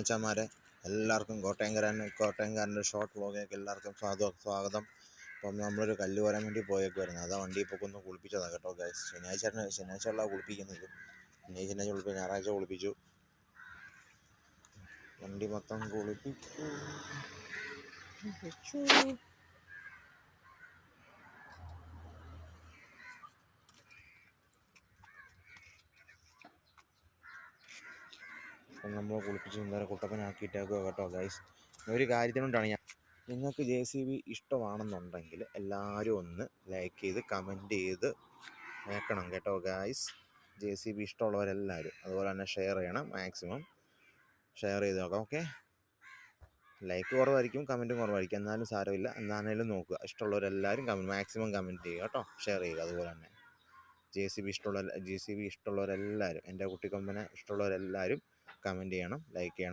മച്ചാന്മാരെ, എല്ലാവർക്കും കോട്ടയംകാരൻ്റെ ഷോർട്ട് വ്ളോഗിലേക്ക് എല്ലാവർക്കും സ്വാഗതം. അപ്പം നമ്മളൊരു കല്ല് വരാൻ വേണ്ടി പോയേക്കുമായിരുന്നു. അതാ വണ്ടി ഇപ്പോൾ ഒന്ന് കുളിപ്പിച്ചതാണ് കേട്ടോ ഗൈസ്. ശനിയാഴ്ച കുളിപ്പിക്കുന്നത്. ശനിയാഴ്ച കുളിപ്പിച്ചു, ഞായറാഴ്ച കുളിപ്പിച്ചു. വണ്ടി മൊത്തം കുളിപ്പിച്ചു. അപ്പം നമ്മൾ കുളിപ്പിച്ച് നേരെ കുട്ടപ്പനാക്കിയിട്ടേക്കുക കേട്ടോ ഗൈസ്. ഒരു കാര്യത്തിനോണ്ടാണ് നിങ്ങൾക്ക് JCB ഇഷ്ടമാണെന്നുണ്ടെങ്കിൽ എല്ലാവരും ഒന്ന് ലൈക്ക് ചെയ്ത് കമൻറ്റ് ചെയ്ത് അയക്കണം കേട്ടോ ഗൈസ്. JCB ഇഷ്ടമുള്ളവരെല്ലാവരും അതുപോലെ തന്നെ ഷെയർ ചെയ്യണം. മാക്സിമം ഷെയർ ചെയ്ത് നോക്കാം. ഓക്കെ, ലൈക്ക് കുറവായിരിക്കും, കമൻറ്റും കുറവായിരിക്കും, എന്നാലും സാരമില്ല. എന്നാണേലും നോക്കുക. ഇഷ്ടമുള്ളവരെല്ലാവരും മാക്സിമം കമൻറ്റ് ചെയ്യുക കേട്ടോ, ഷെയർ ചെയ്യുക. അതുപോലെ തന്നെ JCB ഇഷ്ടമുള്ളവരെല്ലാവരും, എൻ്റെ കുട്ടിക്കൊമ്പനെ ഇഷ്ടമുള്ളവരെല്ലാവരും കമൻറ്റ് ചെയ്യണം, ലൈക്ക് ചെയ്യണം.